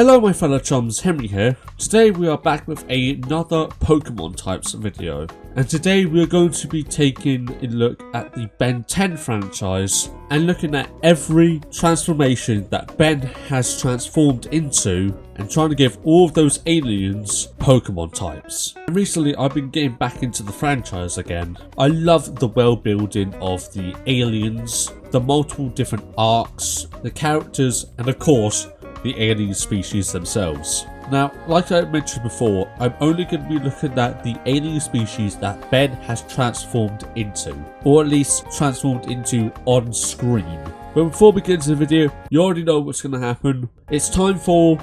Hello my fellow chums, Henry here. Today we are back with another Pokemon types video. And today we are going to be taking a look at the Ben 10 franchise and looking at every transformation that Ben has transformed into and trying to give all of those aliens Pokemon types. And recently I've been getting back into the franchise again. I love the world building of the aliens, the multiple different arcs, the characters, and of course the alien species themselves. Now, like I mentioned before, I'm only going to be looking at the alien species that Ben has transformed into, or at least transformed into on screen. But before we get into the video, you already know what's going to happen. It's time for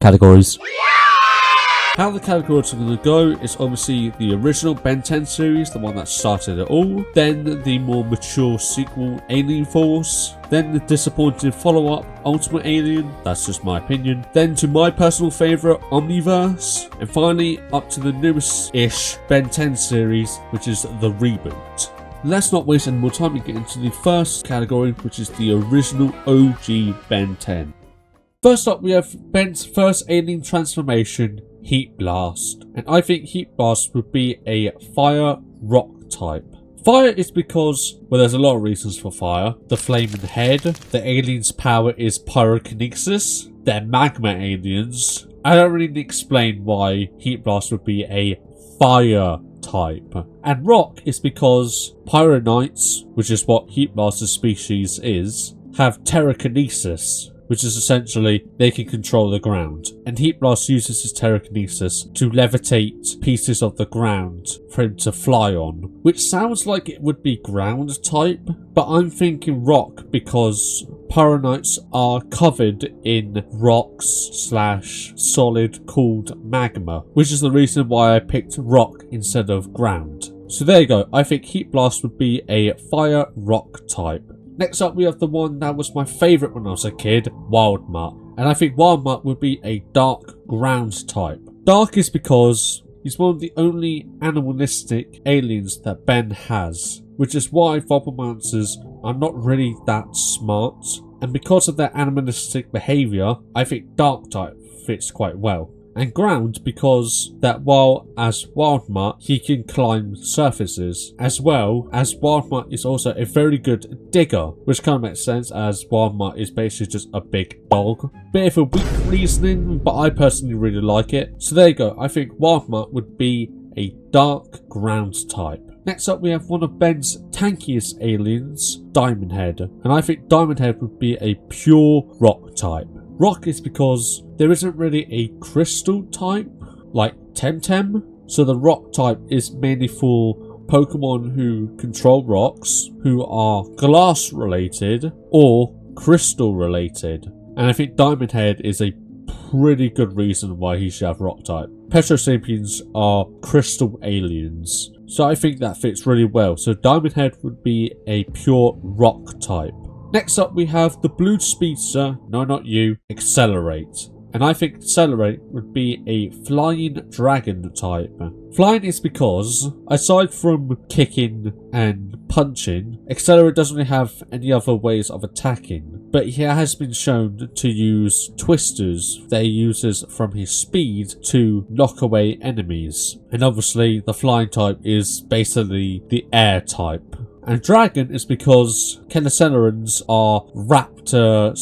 categories. How the categories are going to go is obviously the original Ben 10 series, the one that started it all, then the more mature sequel Alien Force, then the disappointing follow-up Ultimate Alien, that's just my opinion, then to my personal favourite Omniverse, and finally up to the newest-ish Ben 10 series, which is the Reboot. Let's not waste any more time and get into the first category, which is the original OG Ben 10. First up we have Ben's first alien transformation, Heat Blast, and I think Heat Blast would be a fire rock type. Fire is because, well, there's a lot of reasons for fire. The flaming head, the alien's power is pyrokinesis, they're magma aliens. I don't really explain why Heat Blast would be a fire type. And rock is because Pyronites, which is what Heat Blast's species is, have telekinesis, which is essentially they can control the ground. And Heat Blast uses his telekinesis to levitate pieces of the ground for him to fly on, which sounds like it would be ground type, but I'm thinking rock because Pyronites are covered in rocks / solid called magma, which is the reason why I picked rock instead of ground. So there you go, I think Heat Blast would be a fire rock type. Next up we have the one that was my favourite when I was a kid, Wild Mutt. And I think Wild Mutt would be a dark ground type. Dark is because he's one of the only animalistic aliens that Ben has, which is why Vobomancers are not really that smart. And because of their animalistic behaviour, I think dark type fits quite well. And ground because that while as Wild Mutt he can climb surfaces, as well as Wild Mutt is also a very good digger, which kind of makes sense as Wild Mutt is basically just a big dog. Bit of a weak reasoning, but I personally really like it. So there you go, I think Wild Mutt would be a dark ground type. Next up we have one of Ben's tankiest aliens, Diamond Head, and I think Diamond Head would be a pure rock type. Rock is because there isn't really a crystal type like Temtem, so the rock type is mainly for Pokemon who control rocks, who are glass related or crystal related. And I think Diamond Head is a pretty good reason why he should have rock type. Petrosapiens are crystal aliens, so I think that fits really well. So Diamond Head would be a pure rock type. Next up we have the blue speedster, no not you, Accelerate. And I think Accelerate would be a flying dragon type. Flying is because, aside from kicking and punching, Accelerate doesn't really have any other ways of attacking. But he has been shown to use twisters that he uses from his speed to knock away enemies. And obviously the flying type is basically the air type. And dragon is because Kennecerans are raptor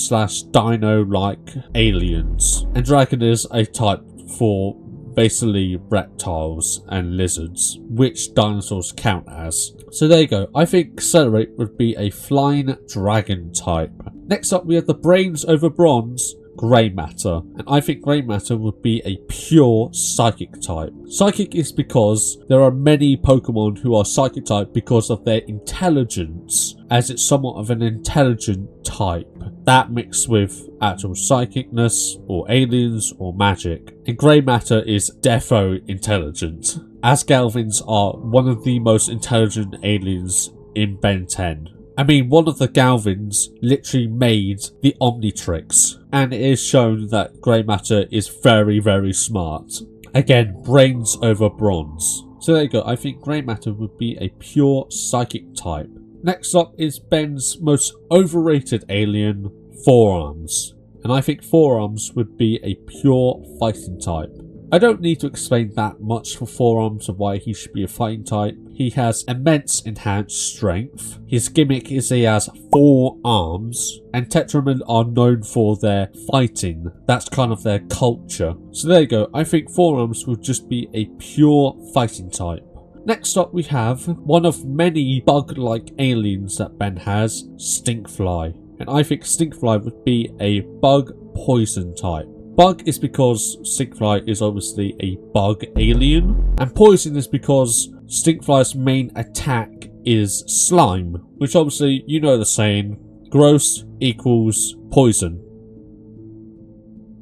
/ dino like aliens. And dragon is a type for basically reptiles and lizards, which dinosaurs count as. So there you go, I think Accelerate would be a flying dragon type. Next up we have the brains over bronze, Grey Matter, and I think Grey Matter would be a pure psychic type. Psychic is because there are many Pokemon who are psychic type because of their intelligence, as it's somewhat of an intelligent type. That mixed with actual psychicness or aliens or magic. And Grey Matter is defo intelligent, as Galvins are one of the most intelligent aliens in Ben 10. I mean, one of the Galvins literally made the Omnitrix, and it is shown that Grey Matter is very, very smart. Again, brains over bronze. So there you go, I think Grey Matter would be a pure psychic type. Next up is Ben's most overrated alien, Forearms. and I think Forearms would be a pure fighting type. I don't need to explain that much for Forearms of why he should be a fighting type. He has immense enhanced strength. His gimmick is he has 4 arms, and Tetramen are known for their fighting. That's kind of their culture. So there you go, I think Forearms would just be a pure fighting type. Next up we have one of many bug-like aliens that Ben has, Stinkfly. And I think Stinkfly would be a bug poison type. Bug is because Stinkfly is obviously a bug alien, and poison is because Stinkfly's main attack is slime, which obviously you know the saying, gross equals poison.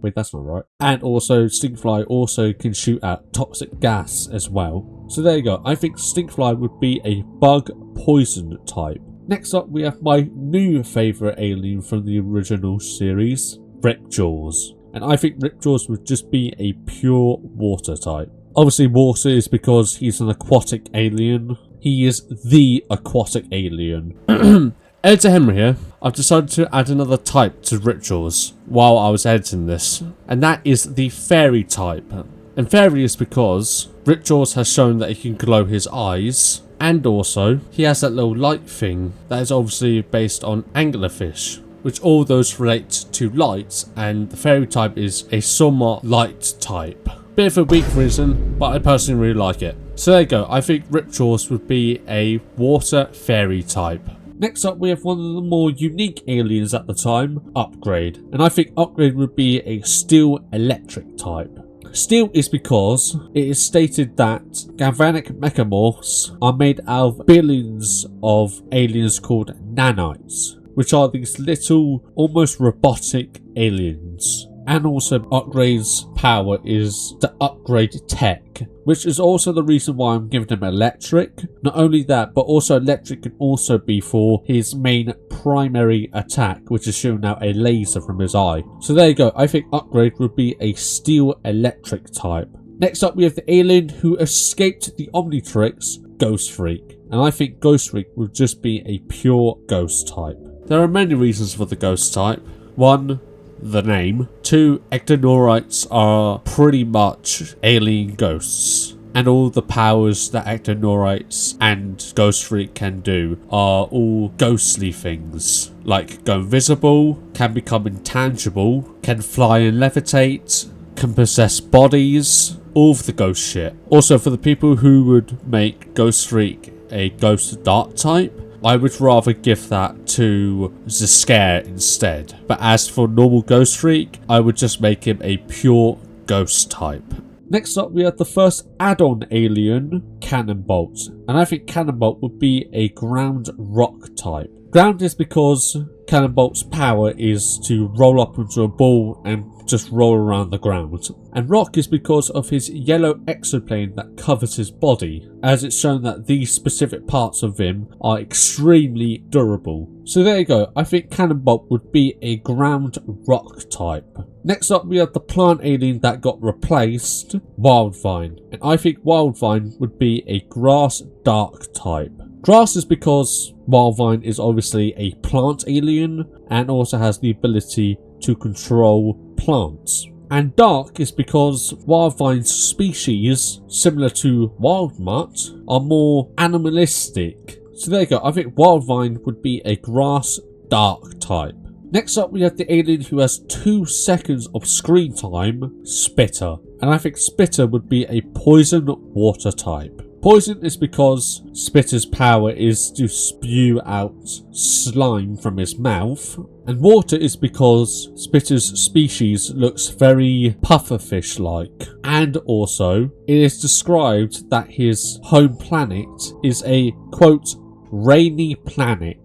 Wait, that's not right. And also Stinkfly also can shoot out toxic gas as well. So there you go, I think Stinkfly would be a bug poison type. Next up we have my new favourite alien from the original series, Ripjaws. And I think Ripjaws would just be a pure water type. Obviously water is because he's an aquatic alien. He is the aquatic alien. Editor Henry here. I've decided to add another type to Ripjaws while I was editing this. And that is the fairy type. And fairy is because Ripjaws has shown that he can glow his eyes. And also, he has that little light thing that is obviously based on anglerfish, which all those relate to light, and the fairy type is a somewhat light type. Bit of a weak reason, but I personally really like it. So there you go, I think Ripjaws would be a water fairy type. Next up we have one of the more unique aliens at the time, Upgrade. And I think Upgrade would be a steel electric type. Steel is because it is stated that galvanic mechamorphs are made out of billions of aliens called nanites, which are these little, almost robotic aliens. And also Upgrade's power is to upgrade tech, which is also the reason why I'm giving him electric. Not only that, but also electric can also be for his main primary attack, which is shooting out a laser from his eye. So there you go, I think Upgrade would be a steel electric type. Next up we have the alien who escaped the Omnitrix, Ghost Freak. And I think Ghost Freak would just be a pure ghost type. There are many reasons for the ghost type. 1, the name. 2, ectonorites are pretty much alien ghosts. And all the powers that ectonorites and Ghost Freak can do are all ghostly things. Like go invisible, can become intangible, can fly and levitate, can possess bodies, all of the ghost shit. Also for the people who would make Ghost Freak a ghost dark type, I would rather give that to Zscare instead. But as for normal Ghost Freak, I would just make him a pure ghost type. Next up we have the first add-on alien, Cannonbolt. And I think Cannonbolt would be a ground rock type. Ground is because Cannonbolt's power is to roll up into a ball and just roll around the ground. And rock is because of his yellow exoplane that covers his body, as it's shown that these specific parts of him are extremely durable. So there you go, I think Cannonbolt would be a ground rock type. Next up we have the plant alien that got replaced, Wildvine. And I think Wildvine would be a grass dark type. Grass is because Wildvine is obviously a plant alien and also has the ability to control plants. And dark is because Wildvine's species, similar to Wildmutt, are more animalistic. So there you go, I think Wildvine would be a grass dark type. Next up we have the alien who has 2 seconds of screen time, Spitter. And I think Spitter would be a poison water type. Poison is because Spitter's power is to spew out slime from his mouth. And water is because Spitter's species looks very pufferfish-like. And also, it is described that his home planet is a, quote, rainy planet.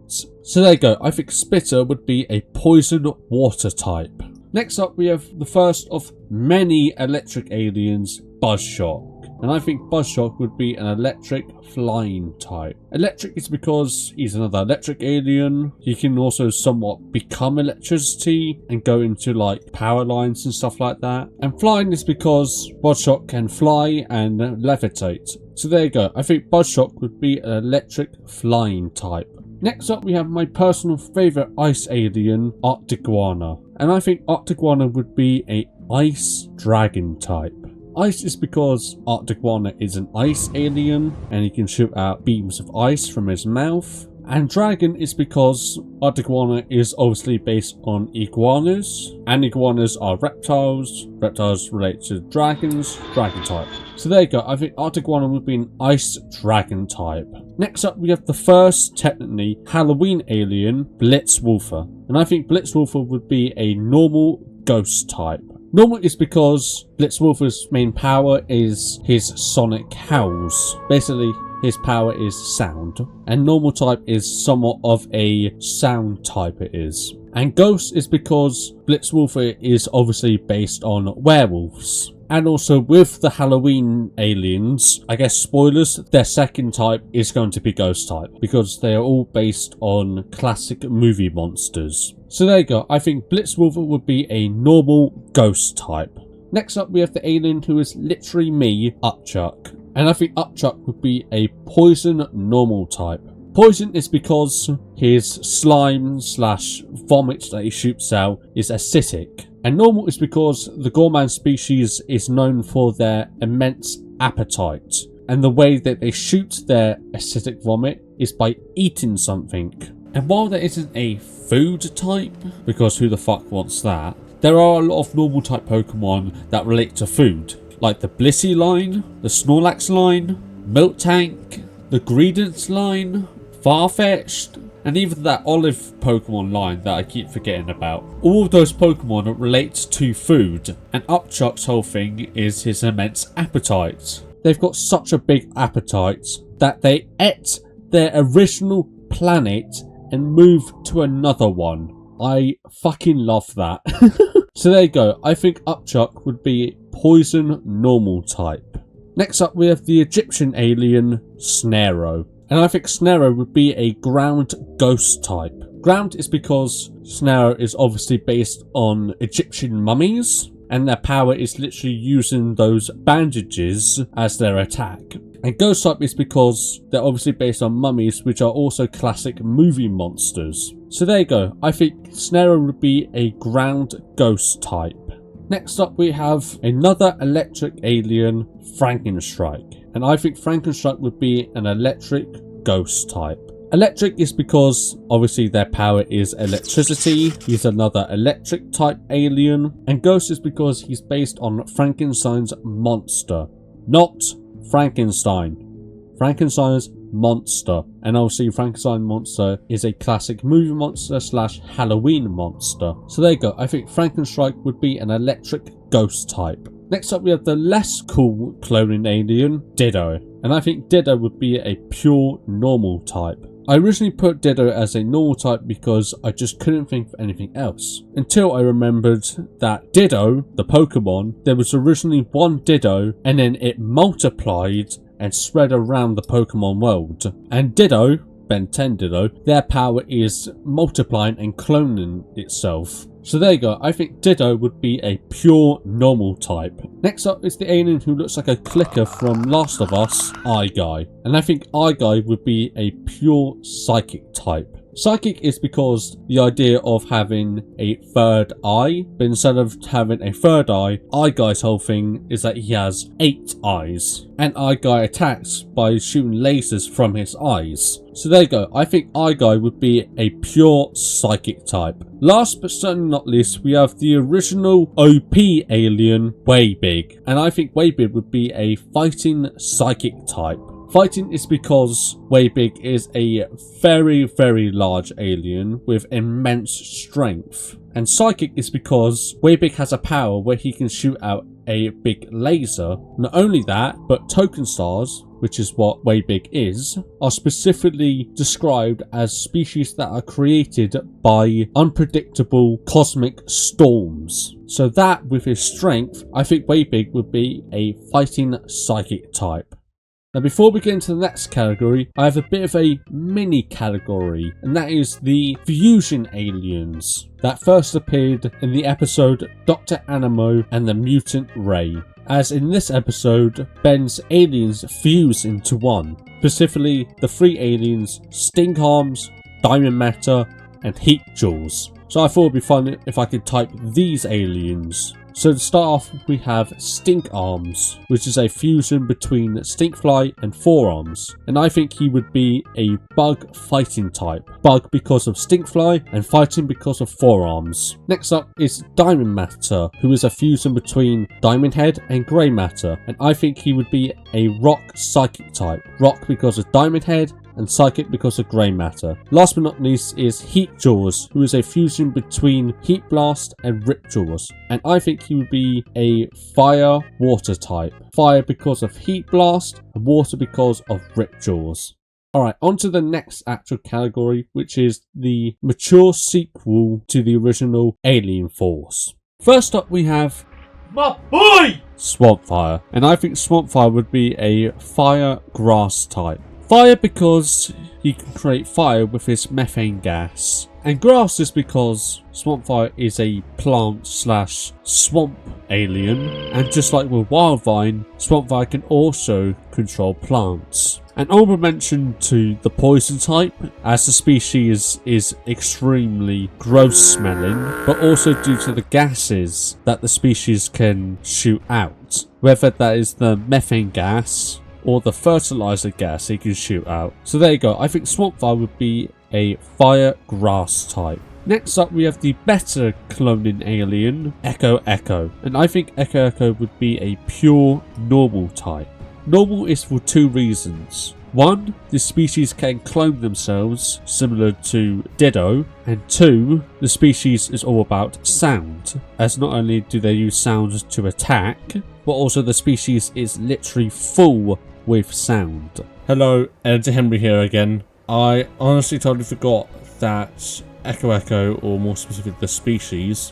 So there you go, I think Spitter would be a poison water type. Next up we have the first of many electric aliens, Buzzshock. And I think Buzzshock would be an electric flying type. Electric is because he's another electric alien. He can also somewhat become electricity and go into like power lines and stuff like that. And flying is because Buzzshock can fly and levitate. So there you go. I think Buzzshock would be an electric flying type. Next up we have my personal favourite ice alien, Arctiguana. and I think Octaguana would be a ice dragon type. Ice is because Octaguana is an ice alien and he can shoot out beams of ice from his mouth. And dragon is because Octaguana is obviously based on iguanas, and iguanas are reptiles. Reptiles relate to dragons, dragon type. So there you go, I think Octaguana would be an ice dragon type. Next up we have the first, technically, Halloween alien, Blitzwolfer. And I think Blitzwolfer would be a normal ghost type. Normal is because Blitzwolfer's main power is his sonic howls. Basically, his power is sound, and normal type is somewhat of a sound type it is. And ghost is because Blitzwolfer is obviously based on werewolves. And also with the Halloween aliens, I guess spoilers, their second type is going to be ghost type, because they are all based on classic movie monsters. So there you go, I think Blitzwolfer would be a normal ghost type. Next up we have the alien who is literally me, Upchuck. And I think Upchuck would be a poison normal type. Poison is because his slime slash vomit that he shoots out is acidic. And normal is because the Gorman species is known for their immense appetite. And the way that they shoot their acidic vomit is by eating something. And while there isn't a food type, because who the fuck wants that, there are a lot of normal type Pokemon that relate to food. Like the Blissey line, the Snorlax line, Miltank, the Greedence line, Farfetch'd, and even that Olive Pokemon line that I keep forgetting about. All of those Pokemon relate to food, and Upchuck's whole thing is his immense appetite. They've got such a big appetite that they ate their original planet and moved to another one. I fucking love that. So there you go, I think Upchuck would be poison normal type. Next up we have the Egyptian alien Snarrow. And I think Snarrow would be a ground ghost type. Ground is because Snarrow is obviously based on Egyptian mummies, and their power is literally using those bandages as their attack. And ghost type is because they're obviously based on mummies, which are also classic movie monsters. So there you go, I think Snarrow would be a ground ghost type. Next up we have another electric alien, Frankenstrike. And I think Frankenstrike would be an electric ghost type. Electric is because obviously their power is electricity. He's another electric type alien. And ghost is because he's based on Frankenstein's monster. Not Frankenstein. Frankenstein's monster. And obviously Frankenstein monster is a classic movie monster slash Halloween monster. So there you go. I think Frankenstrike would be an electric ghost type. Next up we have the less cool cloning alien, Ditto. And I think Ditto would be a pure normal type. I originally put Ditto as a normal type because I just couldn't think of anything else. Until I remembered that Ditto, the Pokemon, there was originally one Ditto and then it multiplied and spread around the Pokemon world. And Ditto, Ben 10 Ditto, their power is multiplying and cloning itself. So there you go, I think Ditto would be a pure normal type. Next up is the alien who looks like a clicker from Last of Us, Eye-Guy. And I think Eye-Guy would be a pure psychic type. Psychic is because the idea of having a third eye, but instead of having a third eye, Eye-Guy's whole thing is that he has 8 eyes. And Eye-Guy attacks by shooting lasers from his eyes. So there you go, I think Eye-Guy would be a pure psychic type. Last but certainly not least, we have the original OP alien, Waybig. And I think Waybig would be a fighting psychic type. Fighting is because Waybig is a very, very large alien with immense strength. And psychic is because Waybig has a power where he can shoot out a big laser. Not only that, but token stars, which is what Waybig is, are specifically described as species that are created by unpredictable cosmic storms. So that, with his strength, I think Waybig would be a fighting psychic type. Now before we get into the next category, I have a bit of a mini category, and that is the fusion aliens that first appeared in the episode Dr. Animo and the Mutant Ray. As in this episode, Ben's aliens fuse into one, specifically the 3 aliens Stingarms, Diamond Matter and Heat Jaws. So I thought it'd be fun if I could type these aliens. So to start off, we have Stink Arms, which is a fusion between Stinkfly and Forearms. And I think he would be a bug fighting type. Bug because of Stinkfly and fighting because of Forearms. Next up is Diamond Matter, who is a fusion between Diamond Head and Grey Matter. And I think he would be a rock psychic type. Rock because of Diamond Head and Psychic because of Grey Matter. Last but not least is Heat Jaws, who is a fusion between Heat Blast and Rip Jaws. And I think he would be a fire water type. Fire because of Heat Blast and water because of Rip Jaws. Alright, on to the next actual category, which is the mature sequel to the original Alien Force. First up we have my boy! Swampfire. And I think Swampfire would be a fire grass type. Fire because he can create fire with his methane gas. And grass is because Swampfire is a plant slash swamp alien. And just like with Wildvine, Swampfire can also control plants. An honorable mention to the poison type, as the species is extremely gross smelling, but also due to the gases that the species can shoot out. Whether that is the methane gas or the fertilizer gas he can shoot out. So there you go, I think Swampfire would be a fire grass type. Next up we have the better cloning alien, Echo Echo. And I think Echo Echo would be a pure normal type. Normal is for two reasons. One, the species can clone themselves, similar to Ditto. And two, the species is all about sound, as not only do they use sound to attack, but also the species is literally full with sound. Hello, Ed Henry here again. I honestly totally forgot that Echo Echo, or more specifically the species,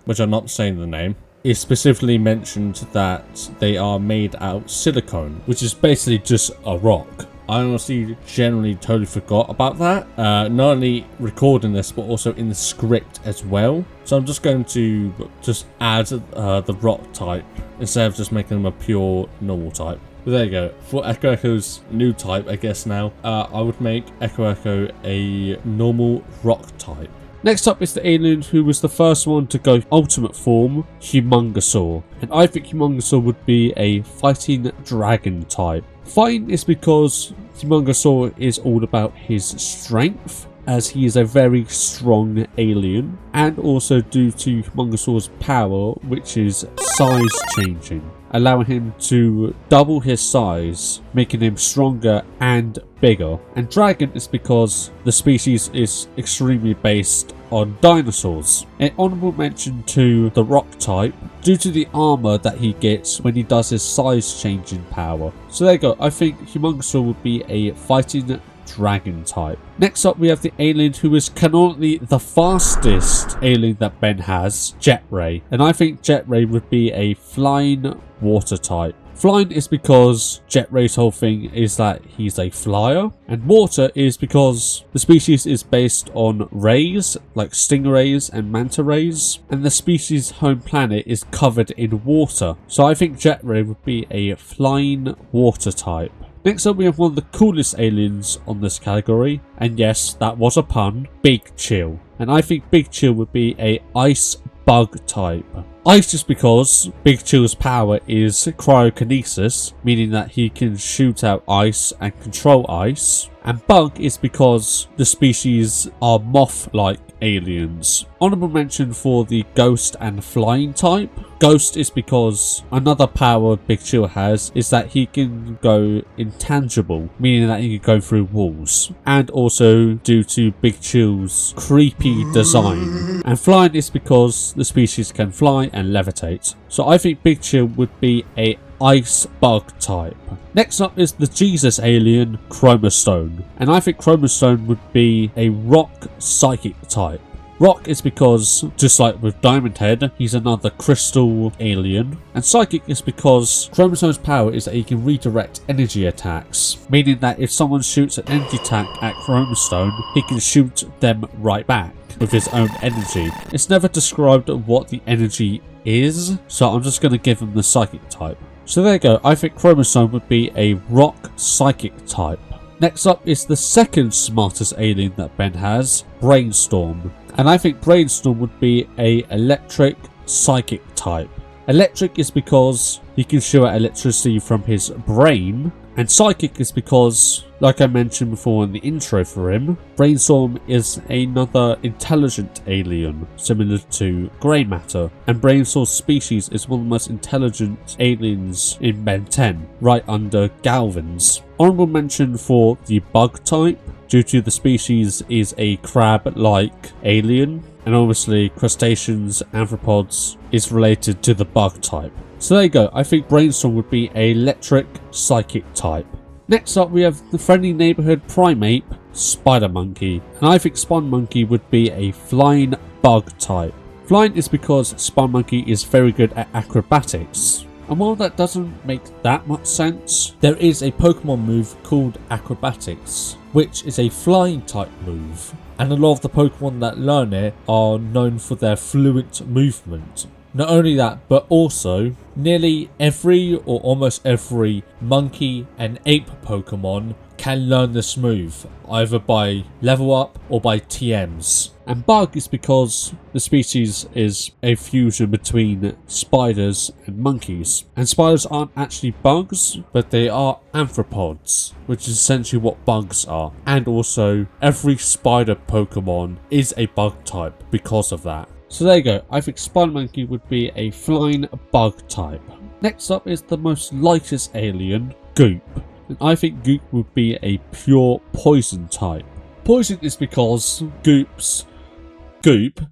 which I'm not saying the name, is specifically mentioned that they are made out of silicone, which is basically just a rock. I honestly generally totally forgot about that, not only recording this but also in the script as well. So I'm just going to just add the rock type instead of just making them a pure normal type. But there you go. For Echo Echo's new type, I guess now, I would make Echo Echo a normal rock type. Next up is the alien who was the first one to go ultimate form, Humongosaur. And I think Humongosaur would be a fighting dragon type. Fighting is because Humongosaur is all about his strength, as he is a very strong alien, and also due to Humongosaur's power, which is size changing, allowing him to double his size, making him stronger and bigger. And dragon is because the species is extremely based on dinosaurs. An honorable mention to the rock type, due to the armor that he gets when he does his size changing power. So there you go, I think Humongosaur would be a fighting dragon type. Next up we have the alien who is canonically the fastest alien that Ben has, Jetray. And I think Jetray would be a flying water type. Flying is because Jetray's whole thing is that he's a flyer, and water is because the species is based on rays like stingrays and manta rays, and the species' home planet is covered in water. So I think Jetray would be a flying water type. Next up we have one of the coolest aliens on this category, and yes, that was a pun, Big Chill. And I think Big Chill would be a ice bug type. Ice is because Big Chill's power is cryokinesis, meaning that he can shoot out ice and control ice. And bug is because the species are moth-like aliens. Honorable mention for the ghost and flying type. Ghost is because another power Big Chill has is that he can go intangible, meaning that he can go through walls. And also due to Big Chill's creepy design. And flying is because the species can fly and levitate. So I think Big Chill would be a ice bug type. Next up is the Jesus alien, Chromostone. And I think Chromostone would be a rock psychic type. Rock is because, just like with Diamond Head, he's another crystal alien. And Psychic is because Chromostone's power is that he can redirect energy attacks, meaning that if someone shoots an energy attack at Chromostone, he can shoot them right back with his own energy. It's never described what the energy is, so I'm just going to give him the Psychic type. So there you go, I think Chromostone would be a rock psychic type. Next up is the second smartest alien that Ben has, Brainstorm. And I think Brainstorm would be a electric psychic type. Electric is because he can shoot out electricity from his brain, and psychic is because, like I mentioned before in the intro for him, Brainstorm is another intelligent alien similar to grey matter, and Brainstorm's species is one of the most intelligent aliens in Ben 10, right under Galvin's. Honorable mention for the bug type, due to the species is a crab-like alien, and obviously crustaceans, arthropods is related to the bug type. So there you go, I think Brainstorm would be a electric psychic type. Next up we have the friendly neighbourhood primate, Spider Monkey, and I think Spider Monkey would be a flying bug type. Flying is because Spider Monkey is very good at acrobatics. And while that doesn't make that much sense, there is a Pokemon move called Acrobatics, which is a flying type move, and a lot of the Pokemon that learn it are known for their fluent movement. Not only that, but also nearly every or almost every monkey and ape Pokemon can learn this move, either by level up or by TMs. And bug is because the species is a fusion between spiders and monkeys. And spiders aren't actually bugs, but they are arthropods, which is essentially what bugs are. And also, every spider Pokemon is a bug type because of that. So there you go, I think Spider Monkey would be a flying bug type. Next up is the most lightest alien, Goop. And I think Goop would be a pure poison type. Poison is because Goop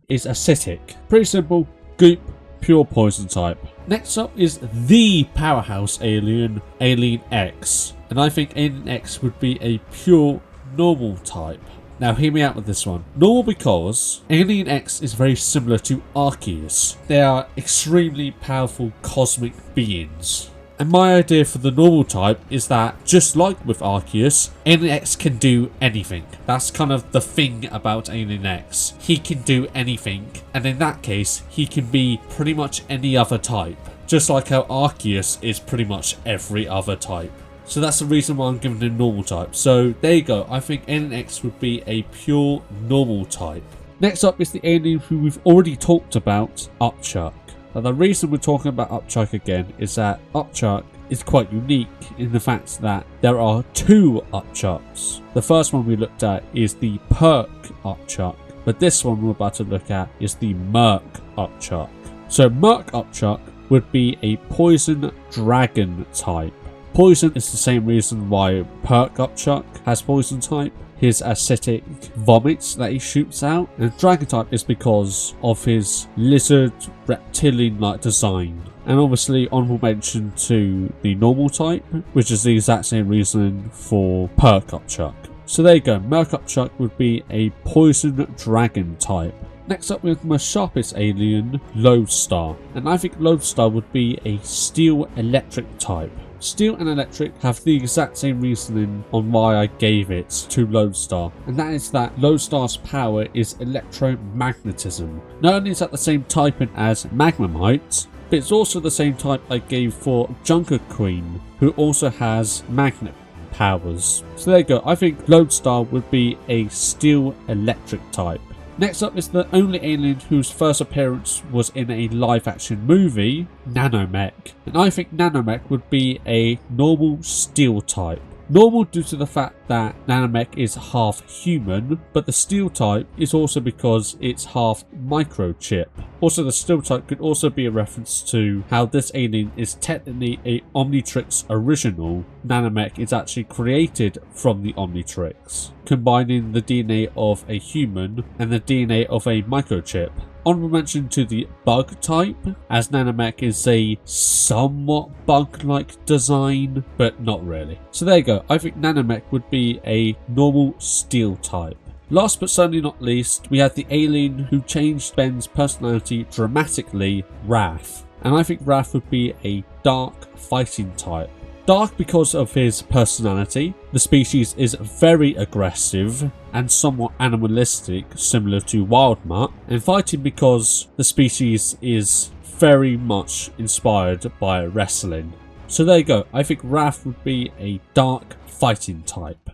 is acidic. Pretty simple, Goop, pure poison type. Next up is the powerhouse alien, Alien X. And I think Alien X would be a pure normal type. Now hear me out with this one. Normal because Alien X is very similar to Arceus. They are extremely powerful cosmic beings. And my idea for the normal type is that, just like with Arceus, Alien X can do anything. That's kind of the thing about Alien X. He can do anything, and in that case, he can be pretty much any other type. Just like how Arceus is pretty much every other type. So that's the reason why I'm giving him normal type. So there you go, I think Alien X would be a pure normal type. Next up is the alien who we've already talked about, Upchuck. Now the reason we're talking about Upchuck again is that Upchuck is quite unique in the fact that there are two Upchucks. The first one we looked at is the Perk Upchuck, but this one we're about to look at is the Merc Upchuck. So Merc Upchuck would be a poison dragon type. Poison is the same reason why Perk Upchuck has poison type. His acidic vomits that he shoots out, and dragon type is because of his lizard reptilian like design. And obviously honorable mention to the normal type, which is the exact same reason for Perk Upchuck. So there you go, Merc Upchuck would be a poison dragon type. Next up we have the most sharpest alien, Lodestar, and I think Lodestar would be a steel electric type. Steel and electric have the exact same reasoning on why I gave it to Lodestar, and that is that Lodestar's power is electromagnetism. Not only is that the same typing as Magnemite, but it's also the same type I gave for Junker Queen, who also has magnet powers. So there you go, I think Lodestar would be a steel electric type. Next up is the only alien whose first appearance was in a live action movie, Nanomech. And I think Nanomech would be a normal steel type. Normal due to the fact that Nanomech is half human, but the steel type is also because it's half microchip. Also the steel type could also be a reference to how this alien is technically a Omnitrix original. Nanomech is actually created from the Omnitrix, combining the DNA of a human and the DNA of a microchip. Honorable mention to the bug type, as Nanomech is a somewhat bug-like design, but not really. So there you go, I think Nanomech would be a normal steel type. Last but certainly not least, we have the alien who changed Ben's personality dramatically, Wrath. And I think Wrath would be a dark fighting type. Dark because of his personality. The species is very aggressive and somewhat animalistic, similar to Wildmutt, and fighting because the species is very much inspired by wrestling. So there you go, I think Wrath would be a dark fighting type.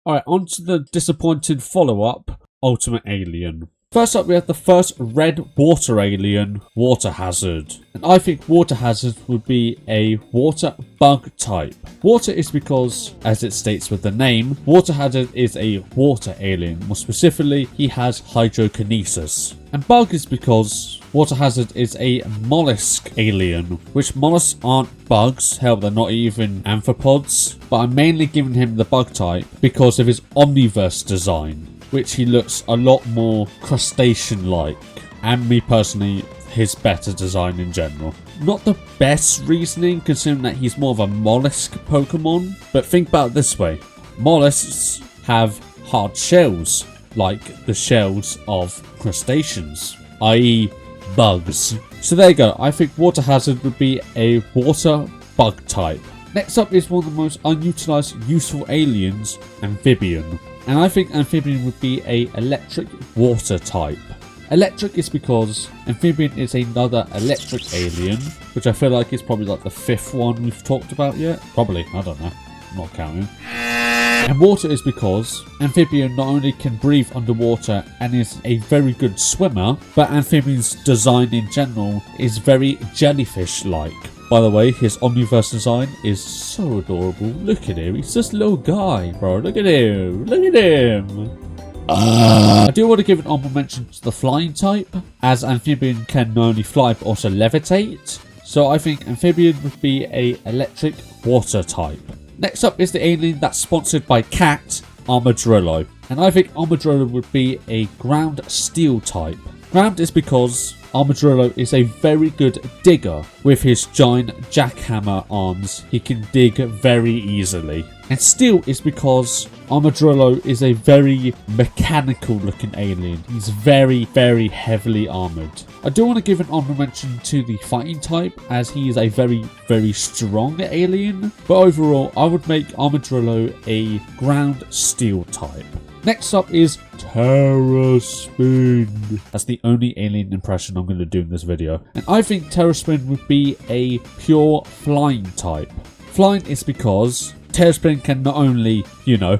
Alright, on to the disappointing follow-up, Ultimate Alien. First up, we have the first red water alien, Water Hazard. And I think Water Hazard would be a water bug type. Water is because, as it states with the name, Water Hazard is a water alien. More specifically, he has hydrokinesis. And bug is because Water Hazard is a mollusk alien, which mollusks aren't bugs, hell they're not even amphipods, but I'm mainly giving him the bug type because of his Omniverse design, which he looks a lot more crustacean-like, and me personally, his better design in general. Not the best reasoning considering that he's more of a mollusk Pokemon, but think about it this way. Mollusks have hard shells, like the shells of crustaceans, i.e. bugs. So there you go, I think Water Hazard would be a water bug type. Next up is one of the most unutilized useful aliens, Amphibian. And I think Amphibian would be a electric water type. Electric is because Amphibian is another electric alien, which I feel like is probably like the 5th one we've talked about yet. Probably, I don't know, I'm not counting. And water is because Amphibian not only can breathe underwater and is a very good swimmer, but Amphibian's design in general is very jellyfish-like. By the way, his Omniverse design is so adorable. Look at him, he's just a little guy, bro. Look at him, look at him. I do want to give an honorable mention to the flying type, as Amphibian can not only fly but also levitate. So I think Amphibian would be a electric water type. Next up is the alien that's sponsored by Cat, Armadillo. And I think Armadillo would be a ground steel type. Ground is because Armadillo is a very good digger. With his giant jackhammer arms, he can dig very easily. And steel is because Armadillo is a very mechanical looking alien. He's very, very heavily armoured. I do want to give an honourable mention to the fighting type, as he is a very, very strong alien. But overall, I would make Armadillo a ground steel type. Next up is Terraspin. That's the only alien impression I'm going to do in this video. And I think Terraspin would be a pure flying type. Flying is because Terraspin can not only, you know,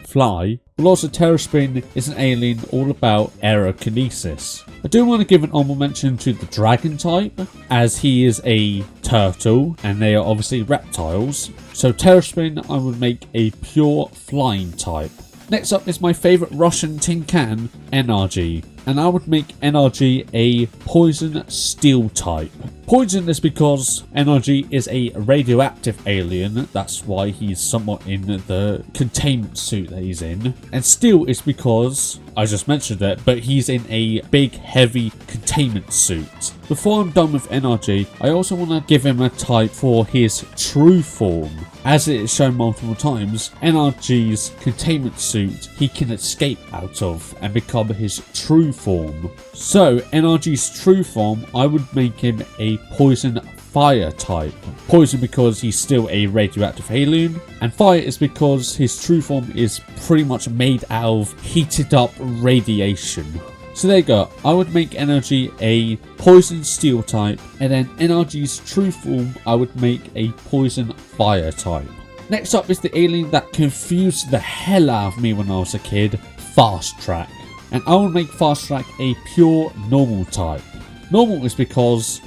fly, but also Terraspin is an alien all about aerokinesis. I do want to give an honorable mention to the dragon type, as he is a turtle and they are obviously reptiles. So Terraspin I would make a pure flying type. Next up is my favourite Russian tin can, NRG. And I would make NRG a poison steel type. Poison is because NRG is a radioactive alien, that's why he's somewhat in the containment suit that he's in. And steel is because, I just mentioned it, but he's in a big heavy containment suit. Before I'm done with NRG, I also want to give him a type for his true form. As it is shown multiple times, NRG's containment suit he can escape out of and become his true form. So NRG's true form, I would make him a poison fire type. Poison because he's still a radioactive alien, and fire is because his true form is pretty much made out of heated up radiation. So there you go, I would make NRG a poison steel type, and then NRG's true form I would make a poison fire type. Next up is the alien that confused the hell out of me when I was a kid, Fast Track. And I will make Fast Track a pure normal type. Normal is because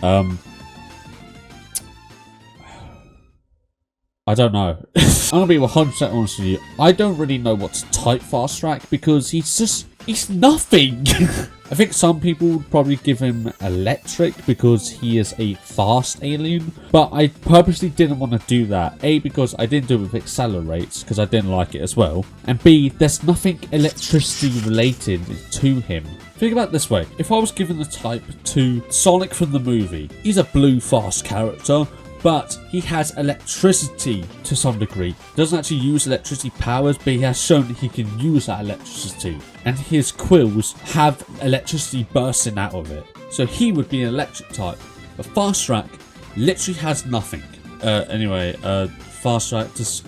I don't know. I'm gonna be 100% honest with you. I don't really know what to type Fast Track because he's nothing. I think some people would probably give him electric because he is a fast alien, but I purposely didn't want to do that. A, because I didn't do it with accelerates because I didn't like it as well, and B, there's nothing electricity related to him. Think about it this way, if I was given the type to Sonic from the movie, he's a blue fast character, but he has electricity to some degree. Doesn't actually use electricity powers, but he has shown that he can use that electricity. And his quills have electricity bursting out of it. So he would be an electric type. But Fast Track literally has nothing. Fast Track just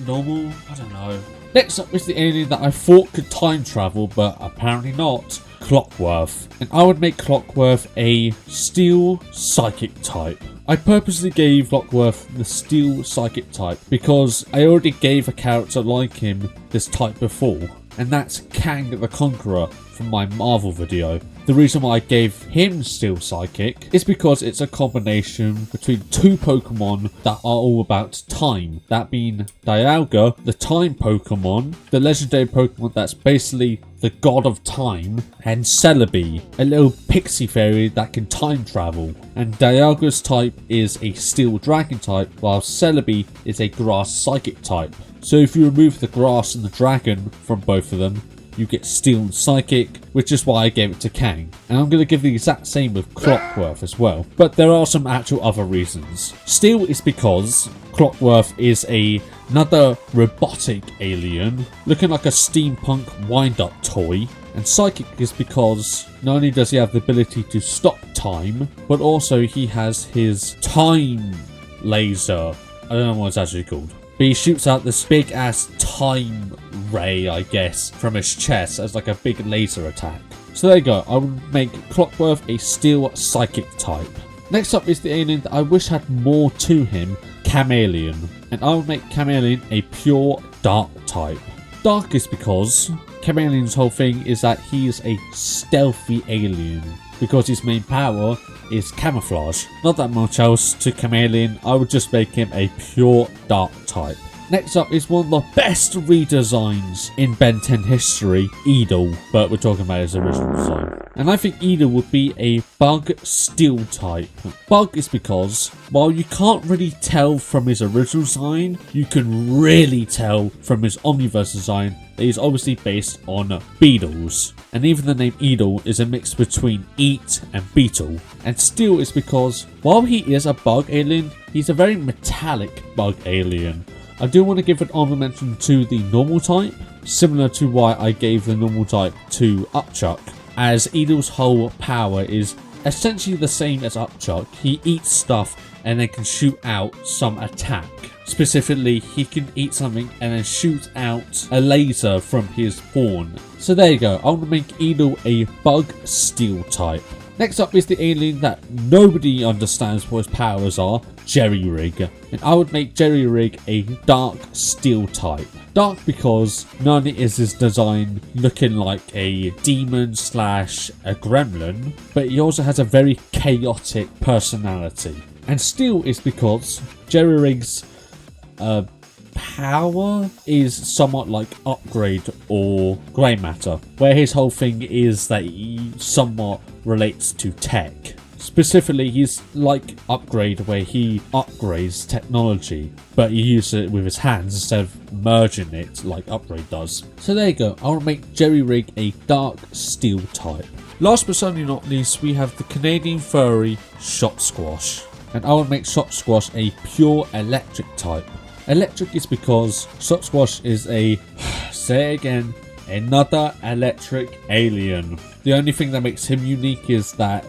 normal? I don't know. Next up is the alien that I thought could time travel, but apparently not. Clockworth. And I would make Clockworth a steel psychic type. I purposely gave Clockworth the steel psychic type because I already gave a character like him this type before. and that's Kang the Conqueror from my Marvel video. The reason why I gave him Steel Psychic is because it's a combination between two Pokemon that are all about time. That being Dialga, the time Pokemon, the legendary Pokemon that's basically the god of time, and Celebi, a little pixie fairy that can time travel. And Dialga's type is a Steel Dragon type, while Celebi is a Grass Psychic type. So if you remove the Grass and the Dragon from both of them, you get Steel and Psychic, which is why I gave it to Kang. And I'm going to give the exact same with Clockworth as well. But there are some actual other reasons. Steel is because Clockworth is another robotic alien, looking like a steampunk wind-up toy. And Psychic is because not only does he have the ability to stop time, but also he has his time laser. I don't know what it's actually called. But he shoots out this big ass time ray, I guess, from his chest as like a big laser attack. So there you go, I would make Clockworth a Steel Psychic type. Next up is the alien that I wish had more to him, Chameleon. And I would make Chameleon a pure Dark type. Dark is because Chameleon's whole thing is that he is a stealthy alien, because his main power is camouflage. Not that much else to Chameleon, I would just make him a pure Dark type. Next up is one of the best redesigns in Ben 10 history, Edel, but we're talking about his original design. And I think Edel would be a Bug Steel type. Bug is because, while you can't really tell from his original design, you can really tell from his Omniverse design that he's obviously based on beetles. And even the name Edel is a mix between Eat and Beetle. And Steel is because, while he is a bug alien, he's a very metallic bug alien. I do want to give an honorable mention to the normal type, similar to why I gave the normal type to Upchuck, as Edel's whole power is essentially the same as Upchuck. He eats stuff and then can shoot out some attack. Specifically, he can eat something and then shoot out a laser from his horn. So there you go, I want to make Edel a Bug Steel type. Next up is the alien that nobody understands what his powers are, Jerry-Rig. And I would make Jerry-Rig a Dark Steel type. Dark because not only is his design looking like a demon slash a gremlin, but he also has a very chaotic personality. And Steel is because Jerry-Rig's power is somewhat like Upgrade or Grey Matter, where his whole thing is that he somewhat relates to tech. Specifically, he's like Upgrade, where he upgrades technology, but he uses it with his hands instead of merging it like Upgrade does. So there you go, I'll make Jerry-Rig a Dark Steel type. Last but certainly not least, we have the Canadian furry Shot Squash. And I will make Shot Squash a pure Electric type. Electric is because Shot Squash is a, say it again, another electric alien. The only thing that makes him unique is that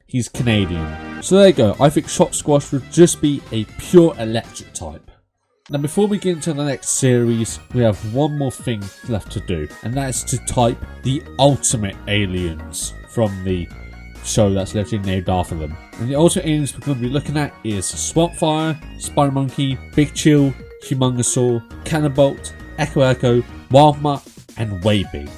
he's Canadian. So there you go, I think Shot Squash would just be a pure electric type. Now before we get into the next series, we have one more thing left to do, and that is to type the ultimate aliens from the show that's literally named after them. And the ultimate aliens we're going to be looking at is Swampfire, Spider Monkey, Big Chill, Humongousaur, Cannobolt, Echo, Wildmutt, and Waybig.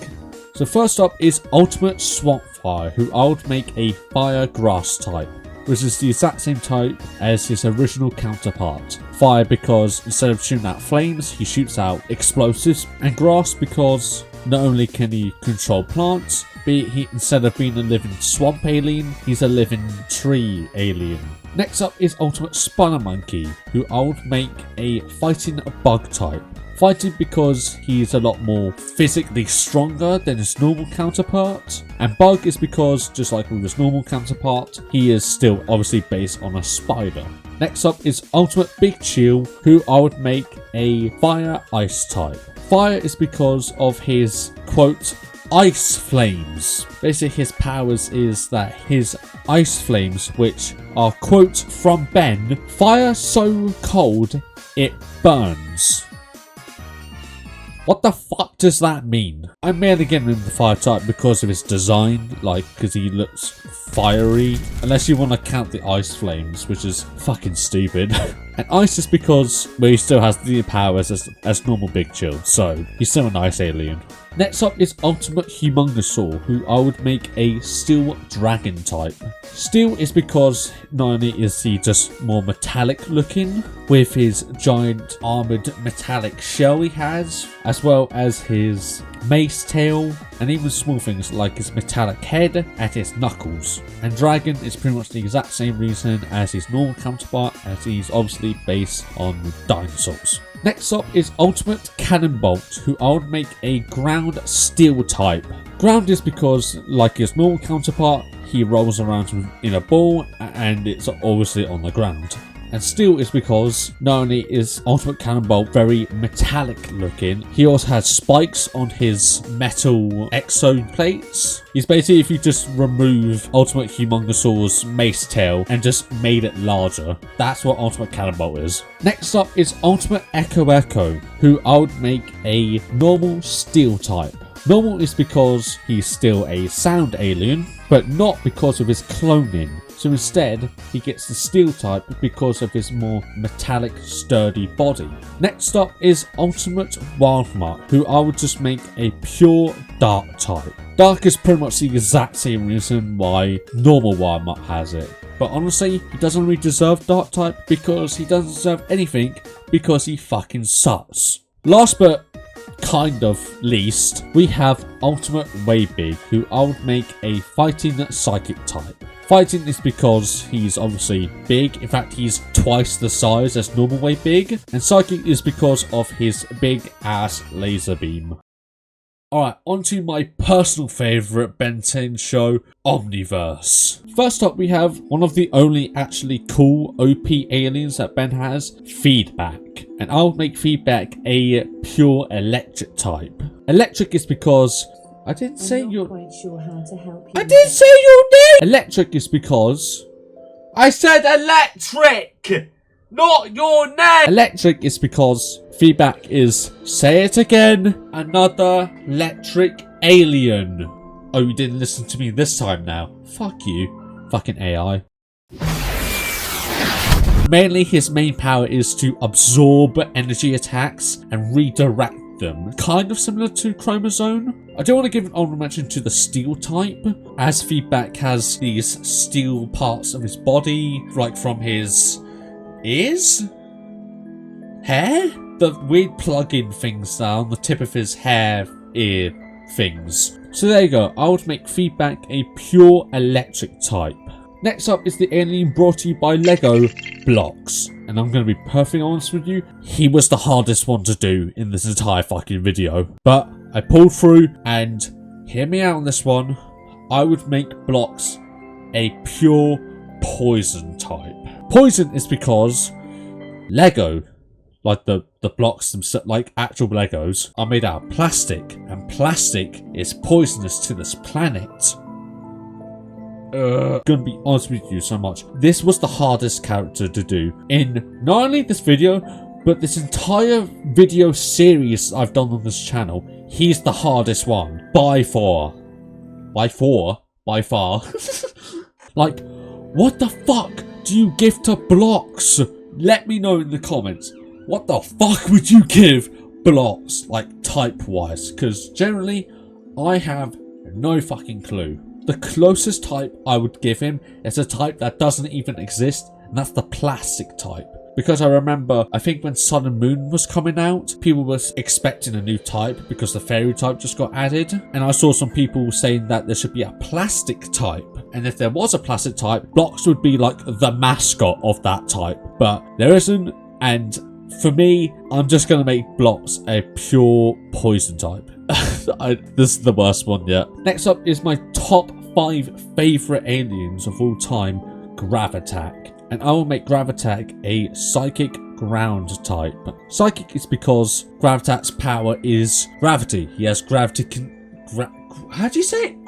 So first up is Ultimate Swampfire, who I would make a Fire Grass type, which is the exact same type as his original counterpart. Fire because instead of shooting out flames, he shoots out explosives, and Grass because not only can he control plants, but he, instead of being a living swamp alien, he's a living tree alien. Next up is Ultimate Spider Monkey, who I would make a fighting bug type. Fighting because he's a lot more physically stronger than his normal counterpart. And bug is because, just like with his normal counterpart, he is still obviously based on a spider. Next up is Ultimate Big Chill, who I would make a fire ice type. Fire is because of his, quote, ice flames. Basically his powers is that his ice flames, which are, quote from Ben, fire so cold it burns. What the fuck does that mean? I mainly get him in the fire type because of his design, like because he looks fiery, unless you want to count the ice flames, which is fucking stupid. And Ice is because, well, he still has the powers as normal Big Chill, so he's still a nice alien. Next up is Ultimate Humongousaur, who I would make a Steel Dragon type. Steel is because not only is he just more metallic looking, with his giant armoured metallic shell he has, as well as his mace tail, and even small things like his metallic head and his knuckles. And Dragon is pretty much the exact same reason as his normal counterpart, as he's obviously based on dinosaurs. Next up is Ultimate Cannonbolt, who I would make a Ground Steel type. Ground is because, like his normal counterpart, he rolls around in a ball and it's obviously on the ground. And Steel is because not only is Ultimate Cannonbolt very metallic looking, he also has spikes on his metal exo plates. He's basically, if you just remove Ultimate Humongousaur's mace tail and just made it larger, that's what Ultimate Cannonbolt is. Next up is Ultimate Echo, who I would make a normal Steel type. Normal is because he's still a sound alien, but not because of his cloning. So instead, he gets the Steel type because of his more metallic, sturdy body. Next up is Ultimate Wildmutt, who I would just make a pure Dark type. Dark is pretty much the exact same reason why normal Wildmutt has it. But honestly, he doesn't really deserve Dark type because he doesn't deserve anything because he fucking sucks. Last but kind of least, we have Ultimate Waybig, who I would make a Fighting Psychic type. Fighting is because he's obviously big. In fact, he's twice the size as normal Waybig. And Psychic is because of his big ass laser beam. Alright, on to my personal favourite Ben 10 show, Omniverse. First up, we have one of the only actually cool OP aliens that Ben has, Feedback. And I'll make Feedback a pure electric type. Electric is because I didn't say your... quite sure how to help you. I didn't say your name! Electric is because... I said electric! Not your name! Electric is because Feedback is, say it again, another electric alien. Oh, you didn't listen to me this time now. Fuck you. Fucking AI. Mainly his main power is to absorb energy attacks and redirect them. Kind of similar to Chromosome. I do want to give an honorable mention to the Steel type, as Feedback has these steel parts of his body, like from his ears? Hair? The weird plug-in things that are on the tip of his hair, ear things. So there you go, I would make Feedback a pure electric type. Next up is the alien brought to you by Lego Blocks. And I'm going to be perfectly honest with you, he was the hardest one to do in this entire fucking video. But I pulled through, and hear me out on this one, I would make Blocks a pure poison type. Poison is because Lego, like the blocks themselves, like actual Legos, are made out of plastic, and plastic is poisonous to this planet. Gonna be honest with you so much. This was the hardest character to do in not only this video, but this entire video series I've done on this channel. He's the hardest one by far. By far. Like, what the fuck do you give to Blocks? Let me know in the comments. What the fuck would you give Blocks, like type wise? Because generally, I have no fucking clue. The closest type I would give him is a type that doesn't even exist, and that's the plastic type. Because I remember, I think when Sun and Moon was coming out, people were expecting a new type because the fairy type just got added. And I saw some people saying that there should be a plastic type. And if there was a plastic type, Blocks would be like the mascot of that type. But there isn't, and for me, I'm just going to make Blocks a pure poison type. This is the worst one yet. Next up is my top 5 favourite aliens of all time, Gravitack. And I will make Gravitack a psychic ground type. Psychic is because Gravitack's power is gravity. He has gravity... how do you say it?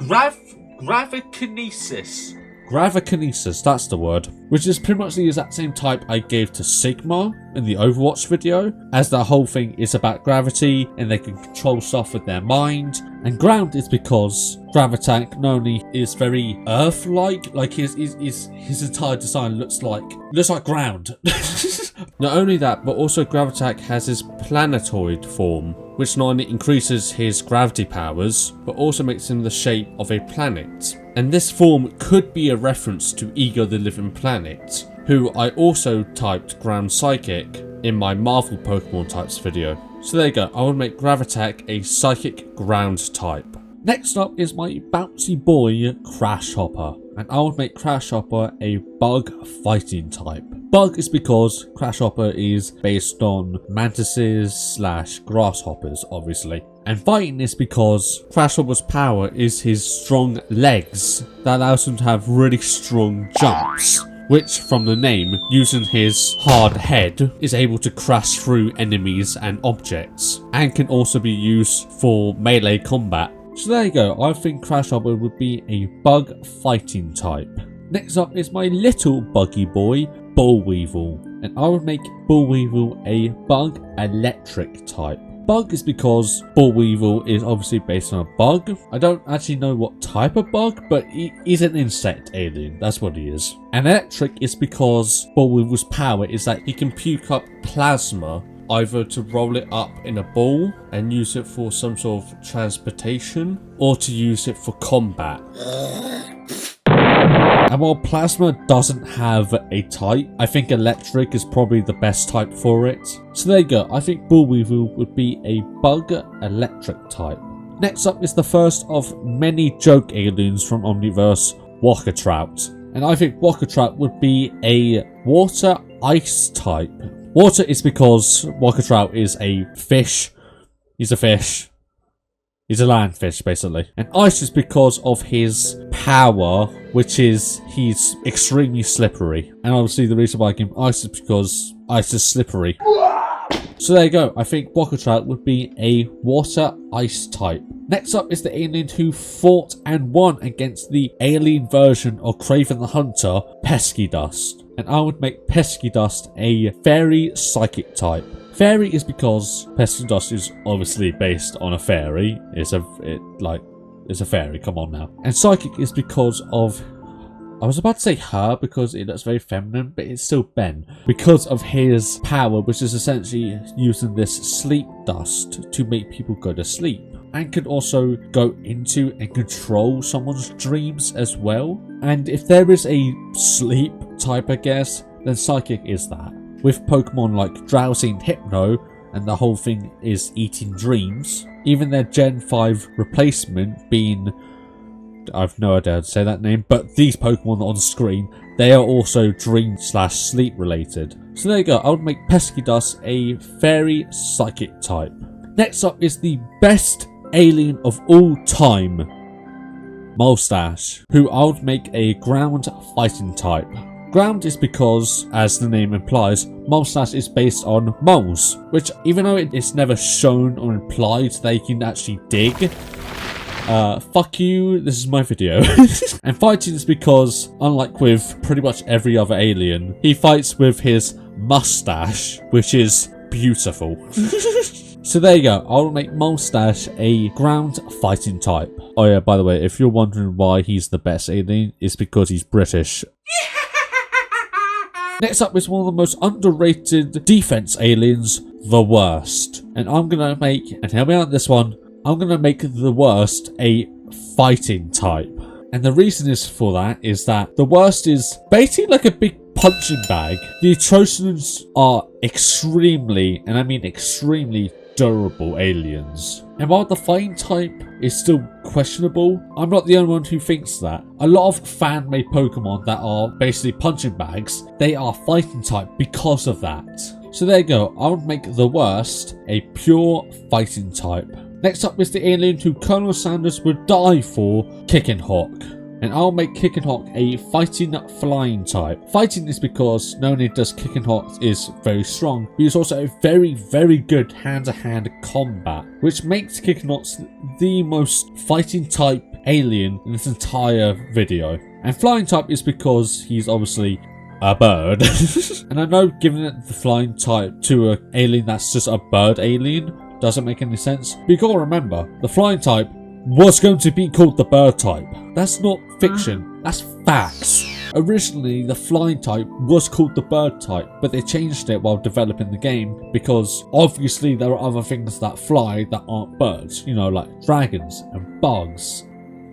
Gravikinesis. Gravikinesis, that's the word. Which is pretty much the exact same type I gave to Sigma in the Overwatch video, as that whole thing is about gravity and they can control stuff with their mind. And ground is because Gravitack not only is very Earth-like, like his entire design looks like ground. Not only that, but also Gravitak has his planetoid form, which not only increases his gravity powers, but also makes him the shape of a planet. And this form could be a reference to Ego the Living Planet, who I also typed Ground Psychic in my Marvel Pokemon types video. So there you go, I will make Gravitak a Psychic Ground type. Next up is my bouncy boy Crash Hopper, and I would make Crash Hopper a Bug Fighting type. Bug is because Crash Hopper is based on mantises / grasshoppers, obviously. And fighting is because Crash Hopper's power is his strong legs that allows him to have really strong jumps, which from the name, using his hard head, is able to crash through enemies and objects, and can also be used for melee combat. So there you go, I think Crash Hopper would be a bug fighting type. Next up is my little buggy boy, Bullweevil, and I would make Bullweevil a bug electric type. Bug is because Bullweevil is obviously based on a bug. I don't actually know what type of bug, but he's an insect alien, that's what he is. And electric is because Bullweevil's power is that he can puke up plasma, either to roll it up in a ball and use it for some sort of transportation, or to use it for combat. And while Plasma doesn't have a type, I think Electric is probably the best type for it. So there you go, I think Bullweevil would be a Bug Electric type. Next up is the first of many joke aliens from Omniverse, Walker-Trout. And I think Walker-Trout would be a Water Ice type. Water is because Walker-Trout is a fish. He's a fish. He's a land fish, basically. And ice is because of his power, which is he's extremely slippery. And obviously the reason why I give him ice is because ice is slippery. So there you go. I think Walker-Trout would be a water ice type. Next up is the alien who fought and won against the alien version of Kraven the Hunter, Pesky Dust. And I would make Pesky Dust a fairy psychic type. Fairy is because Pesky Dust is obviously based on a fairy. It's a fairy, come on now. And psychic is because of, I was about to say her because it looks very feminine, but it's still Ben. Because of his power, which is essentially using this sleep dust to make people go to sleep. And can also go into and control someone's dreams as well. And if there is a sleep type, I guess, then psychic is that. With Pokemon like Drowsy and Hypno, and the whole thing is eating dreams. Even their Gen 5 replacement being, I've no idea how to say that name, but these Pokemon on screen, they are also dream / sleep related. So there you go, I would make Pesky Dust a fairy psychic type. Next up is the best alien of all time, Mustache, who I would make a ground fighting type. Ground is because, as the name implies, Mustache is based on moles, which even though it's never shown or implied they can actually dig, fuck you, this is my video. And fighting is because, unlike with pretty much every other alien, he fights with his mustache, which is beautiful. So there you go, I'll make Mustache a ground fighting type. Oh yeah, by the way, if you're wondering why he's the best alien, it's because he's British. Next up is one of the most underrated defense aliens, the Worst. And I'm gonna make, and hear me out on this one, I'm gonna make the Worst a fighting type. And the reason is for that is that the Worst is basically like a big punching bag. The Atrocians are extremely, and I mean extremely, durable aliens. And while the fighting type is still questionable, I'm not the only one who thinks that. A lot of fan-made Pokemon that are basically punching bags, they are fighting type because of that. So there you go, I would make the Worst a pure fighting type. Next up is the alien who Colonel Sanders would die for, Kickenhawk. And I'll make Kickenhawk a fighting flying type. Fighting is because not only does Kickenhawk is very strong, but he's also a very, very good hand-to-hand combat, which makes Kickenhawk the most fighting type alien in this entire video. And flying type is because he's obviously a bird. And I know giving it the flying type to an alien that's just a bird alien doesn't make any sense, but you gotta remember, the flying type was going to be called the bird type. That's not fiction, that's facts. Originally, the flying type was called the bird type, but they changed it while developing the game because obviously there are other things that fly that aren't birds, you know, like dragons and bugs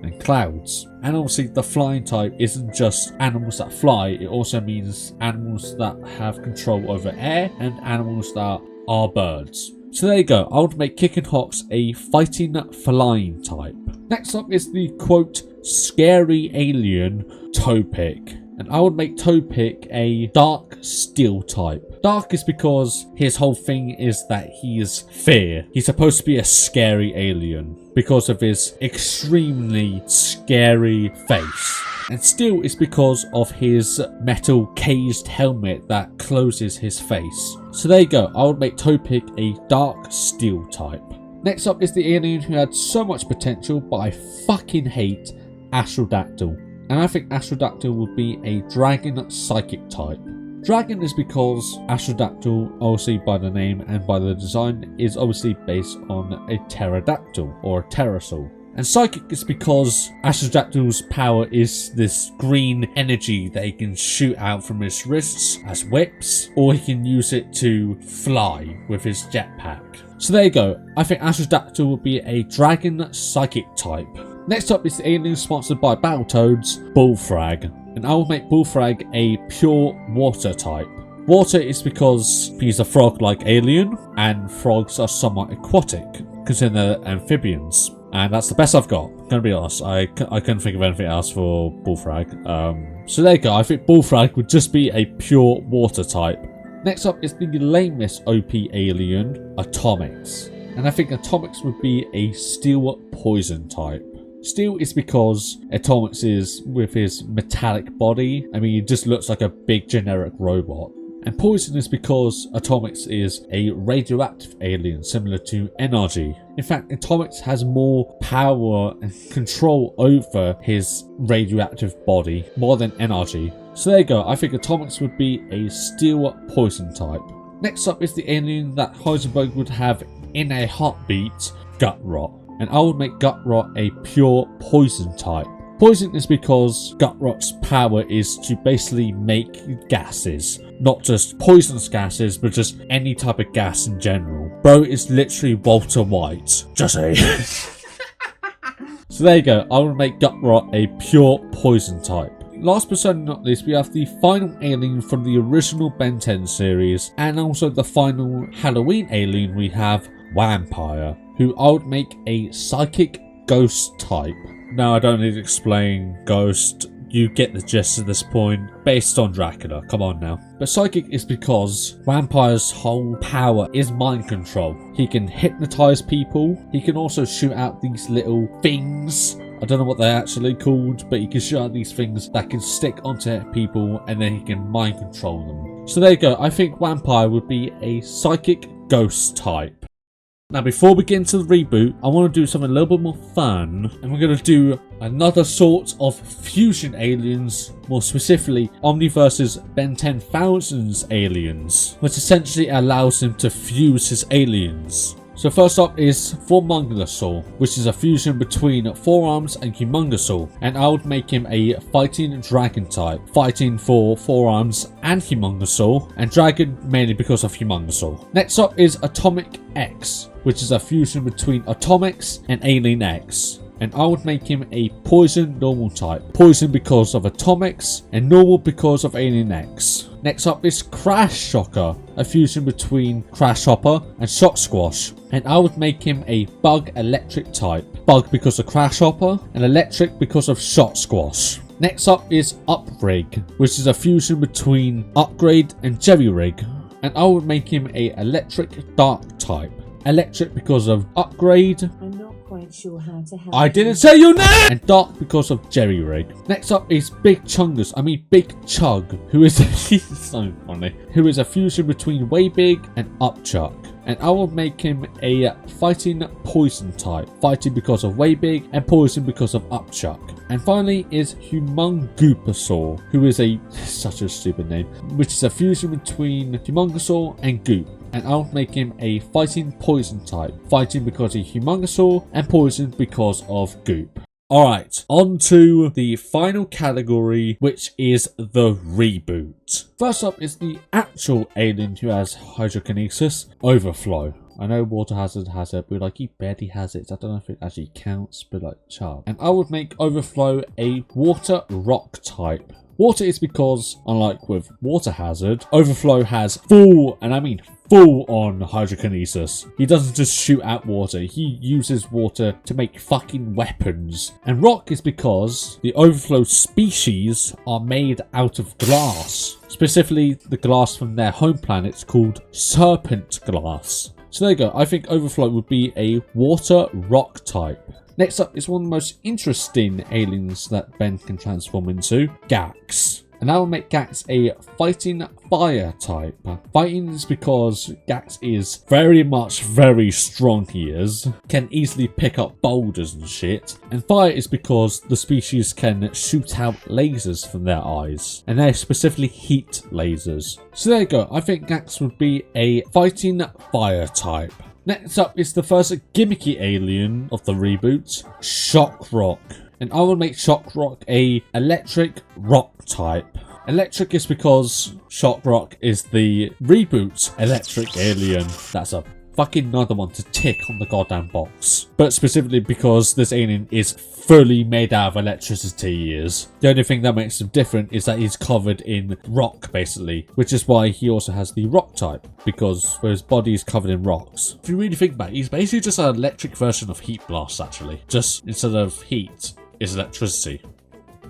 and clouds. And obviously the flying type isn't just animals that fly, it also means animals that have control over air and animals that are birds. So there you go, I would make Kickin' Hawks a fighting flying type. Next up is the quote scary alien Topic. And I would make Topic a dark steel type. Dark is because his whole thing is that he is fear. He's supposed to be a scary alien because of his extremely scary face. And steel is because of his metal caged helmet that closes his face. So there you go, I would make Topic a dark steel type. Next up is the alien who had so much potential, but I fucking hate Astrodactyl. And I think Astrodactyl would be a dragon psychic type. Dragon is because Astrodactyl, obviously by the name and by the design, is obviously based on a pterodactyl or a pterosaur. And psychic is because Astrodactyl's power is this green energy that he can shoot out from his wrists as whips, or he can use it to fly with his jetpack. So there you go, I think Astrodactyl will be a dragon psychic type. Next up is the alien sponsored by Battletoads, Bullfrag. And I will make Bullfrag a pure water type. Water is because he's a frog-like alien, and frogs are somewhat aquatic, considering they're amphibians. And that's the best I've got. I'm gonna be honest, I couldn't think of anything else for Bullfrag. So there you go, I think Bullfrag would just be a pure water type. Next up is the lamest OP alien, Atomics. And I think Atomics would be a steel poison type. Steel is because Atomics is with his metallic body. I mean, he just looks like a big generic robot. And poison is because Atomics is a radioactive alien similar to NRG. In fact, Atomics has more power and control over his radioactive body more than NRG. So there you go, I think Atomics would be a steel poison type. Next up is the alien that Heisenberg would have in a heartbeat, Gut Rot. And I would make Gut Rot a pure poison type. Poison is because Gut Rot's power is to basically make gases. Not just poisonous gases, but just any type of gas in general. Bro is literally Walter White. Just say. So there you go, I would make Gut Rot a pure poison type. Last but certainly not least, we have the final alien from the original Ben 10 series, and also the final Halloween alien we have, Vampire, who I would make a psychic ghost type. Now I don't need to explain ghost, you get the gist at this point, based on Dracula, come on now. But psychic is because Vampire's whole power is mind control. He can hypnotize people, he can also shoot out these little things. I don't know what they're actually called, but he can shoot out these things that can stick onto people and then he can mind control them. So there you go, I think Vampire would be a psychic ghost type. Now before we get into the reboot, I want to do something a little bit more fun, and we're going to do another sort of fusion aliens, more specifically Omniverse's Ben 10,000's aliens, which essentially allows him to fuse his aliens. So first up is Formungousaur, which is a fusion between Forearms and Humongousaur, and I would make him a fighting dragon type, fighting for Forearms and Humongousaur, and dragon mainly because of Humongousaur. Next up is Atomic X, which is a fusion between Atomics and Alien X. And I would make him a poison normal type. Poison because of Atomics and normal because of Alien X. Next up is Crash Shocker, a fusion between Crash Hopper and Shock Squash. And I would make him a bug electric type. Bug because of Crash Hopper and electric because of Shock Squash. Next up is Uprig, which is a fusion between Upgrade and Jerry Rig. And I would make him a electric dark type. Electric because of Upgrade. I'm not quite sure how to help. I didn't say your name! And dark because of Jerry Rig. Next up is Big Big Chug, who is he's so funny. Who is a fusion between Way Big and Upchuck. And I will make him a fighting poison type. Fighting because of Way Big and poison because of Upchuck. And finally is Humongousaur, who is such a stupid name, which is a fusion between Humongousaur and Goop. And I'll make him a fighting poison type. Fighting because of Humongousaur and poison because of Goop. Alright, on to the final category, which is the reboot. First up is the actual alien who has hydrokinesis, Overflow. I know Water Hazard has it, but like he barely has it. So I don't know if it actually counts, but like chart. And I would make Overflow a water rock type. Water is because, unlike with Water Hazard, Overflow has full, and I mean full on hydrokinesis. He doesn't just shoot out water, he uses water to make fucking weapons. And rock is because the Overflow species are made out of glass. Specifically the glass from their home planet called Serpent Glass. So there you go, I think Overflow would be a water rock type. Next up is one of the most interesting aliens that Ben can transform into, Gax. And I will make Gax a fighting fire type. Fighting is because Gax is very strong, he is. Can easily pick up boulders and shit. And fire is because the species can shoot out lasers from their eyes. And they're specifically heat lasers. So there you go, I think Gax would be a fighting fire type. Next up is the first gimmicky alien of the reboot, Shock Rock. And I will make Shock Rock a electric rock type. Electric is because Shock Rock is the reboot electric alien. That's a fucking another one to tick on the goddamn box. But specifically because this alien is fully made out of electricity, he is. The only thing that makes him different is that he's covered in rock, basically. Which is why he also has the rock type, because his body is covered in rocks. If you really think about it, he's basically just an electric version of Heat Blast, actually. Just instead of heat, is electricity.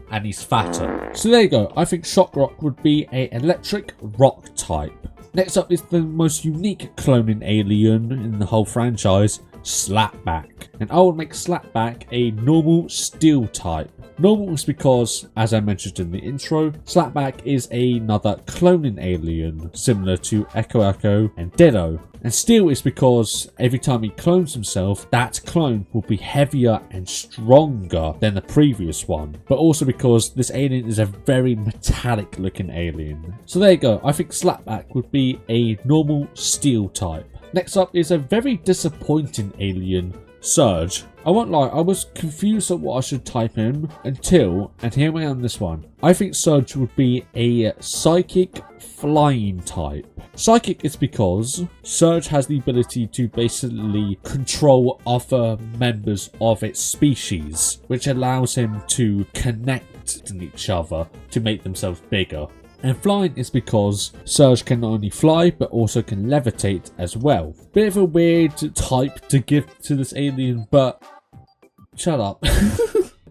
And he's fatter. So there you go, I think Shock Rock would be a electric rock type. Next up is the most unique cloning alien in the whole franchise, Slapback. And I will make Slapback a normal steel type. Normal is because, as I mentioned in the intro, Slapback is another cloning alien, similar to Echo and Ditto. And steel is because every time he clones himself, that clone will be heavier and stronger than the previous one. But also because this alien is a very metallic looking alien. So there you go, I think Slapback would be a normal steel type. Next up is a very disappointing alien, Surge. I won't lie, I was confused at what I should type in until, and here I am this one. I think Surge would be a psychic flying type. Psychic is because Surge has the ability to basically control other members of its species, which allows him to connect to each other to make themselves bigger. And flying is because Surge can not only fly but also can levitate as well. Bit of a weird type to give to this alien, but shut up.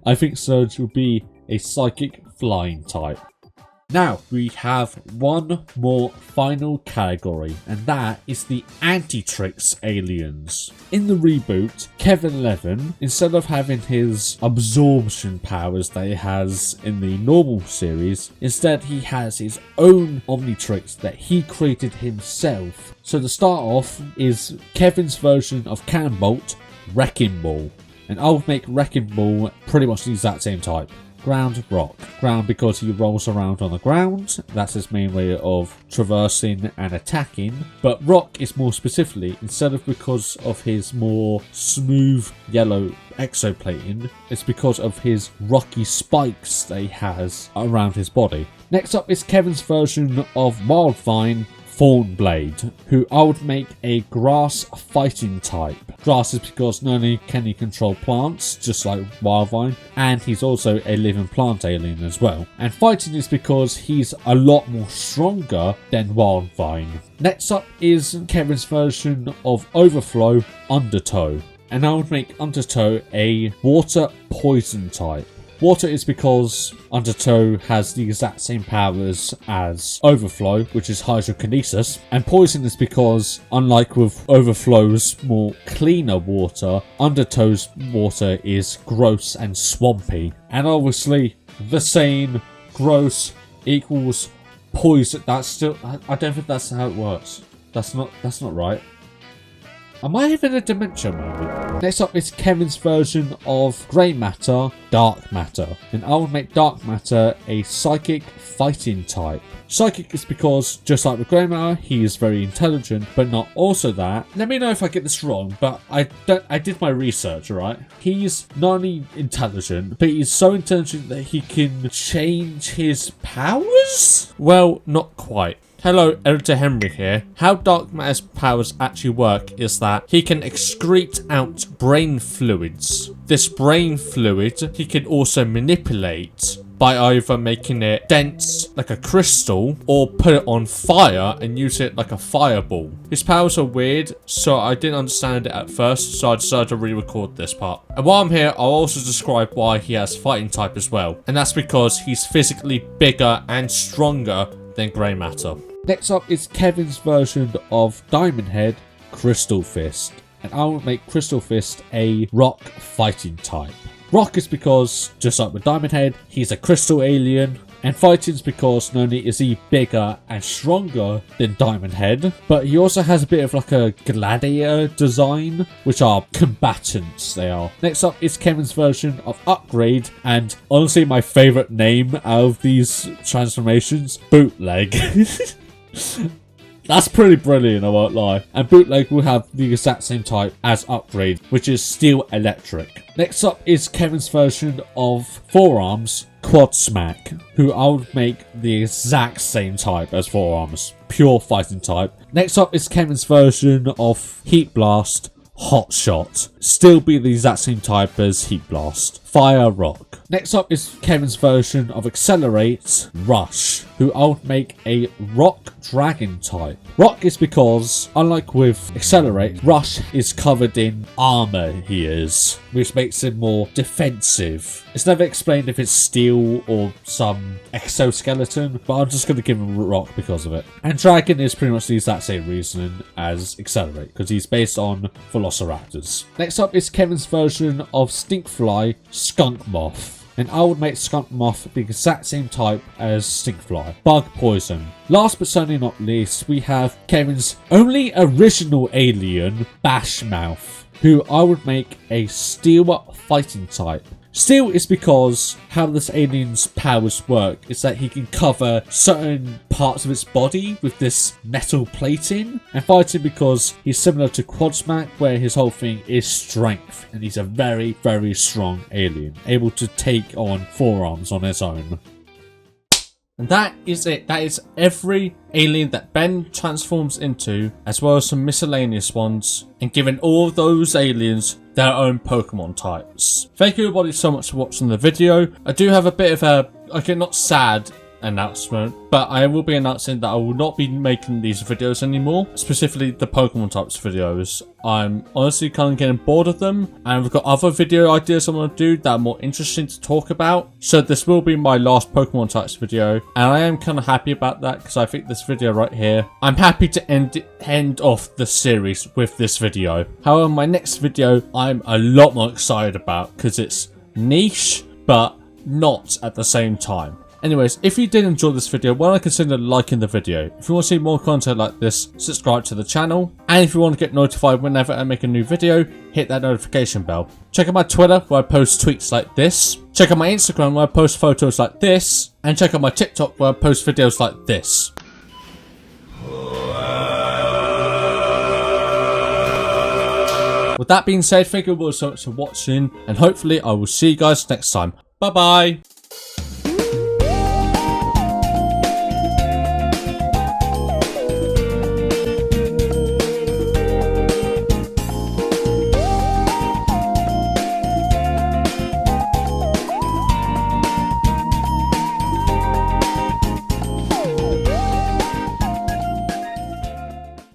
I think Surge will be a psychic flying type. Now we have one more final category, and that is the Antitrix Aliens. In the reboot, Kevin Levin, instead of having his absorption powers that he has in the normal series, instead he has his own Omnitrix that he created himself. So to start off is Kevin's version of Cannonbolt, Wrecking Ball. And I'll make Wrecking Ball pretty much the exact same type. Ground, rock. Ground because he rolls around on the ground. That's his main way of traversing and attacking. But rock is more specifically, instead of because of his more smooth yellow exoplating, it's because of his rocky spikes that he has around his body. Next up is Kevin's version of Wildvine, Thornblade, who I would make a grass fighting type. Grass is because not only can he control plants, just like Wildvine, and he's also a living plant alien as well. And fighting is because he's a lot more stronger than Wildvine. Next up is Kevin's version of Overflow, Undertow. And I would make Undertow a water poison type. Water is because Undertow has the exact same powers as Overflow, which is hydrokinesis. And poison is because, unlike with Overflow's more cleaner water, Undertow's water is gross and swampy. And obviously, the same gross equals poison. That's still, I don't think that's how it works. That's not right. Am I having a dementia moment? Next up is Kevin's version of Grey Matter, Dark Matter. And I will make Dark Matter a psychic fighting type. Psychic is because, just like with Grey Matter, he is very intelligent, but not also that. Let me know if I get this wrong, but I did my research, alright? He's not only intelligent, but he's so intelligent that he can change his powers? Well, not quite. Hello, Editor Henry here. How Dark Matter's powers actually work is that he can excrete out brain fluids. This brain fluid he can also manipulate by either making it dense like a crystal or put it on fire and use it like a fireball. His powers are weird, so I didn't understand it at first, so I decided to re-record this part. And while I'm here, I'll also describe why he has fighting type as well. And that's because he's physically bigger and stronger than Grey Matter. Next up is Kevin's version of Diamond Head, Crystal Fist. And I will make Crystal Fist a rock fighting type. Rock is because, just like with Diamond Head, he's a crystal alien. And fighting is because not only is he bigger and stronger than Diamond Head, but he also has a bit of like a gladiator design, which are combatants they are. Next up is Kevin's version of Upgrade, and honestly my favourite name out of these transformations, Bootleg. That's pretty brilliant, I won't lie. And Bootleg will have the exact same type as Upgrade, which is Steel Electric. Next up is Kevin's version of Forearms, Quad Smack, who I would make the exact same type as Forearms, pure fighting type. Next up is Kevin's version of Heat Blast, Hot Shot, still be the exact same type as Heat Blast, Fire Rock. Next up is Kevin's version of Accelerate, Rush, who I would make a Rock Dragon type. Rock is because, unlike with Accelerate, Rush is covered in armor he is, which makes him more defensive. It's never explained if it's steel or some exoskeleton, but I'm just going to give him Rock because of it. And Dragon is pretty much the exact same reasoning as Accelerate, because he's based on Velociraptors. Next up is Kevin's version of Stinkfly, Skunk Moth. And I would make Skunk Moth the exact same type as Stinkfly, Bug Poison. Last but certainly not least, we have Kevin's only original alien, Bashmouth, who I would make a Steel fighting type. Steel is because how this alien's powers work is that he can cover certain parts of its body with this metal plating, and fighting because he's similar to Quadsmack, where his whole thing is strength, and he's a very, very strong alien, able to take on Forearms on his own. And that is it. That is every alien that Ben transforms into, as well as some miscellaneous ones, and giving all of those aliens their own Pokemon types. Thank you everybody so much for watching the video. I do have a bit of a, okay, not sad announcement, but I will be announcing that I will not be making these videos anymore, specifically the Pokemon types videos. I'm honestly kind of getting bored of them, and we've got other video ideas I want to do that are more interesting to talk about. So this will be my last Pokemon types video, and I am kind of happy about that because I think this video right here, I'm happy to end off the series with this video. However, my next video I'm a lot more excited about because it's niche, but not at the same time. Anyways, if you did enjoy this video, why not consider liking the video? If you want to see more content like this, subscribe to the channel. And if you want to get notified whenever I make a new video, hit that notification bell. Check out my Twitter where I post tweets like this. Check out my Instagram where I post photos like this. And check out my TikTok where I post videos like this. With that being said, thank you all so much for watching, and hopefully I will see you guys next time. Bye bye!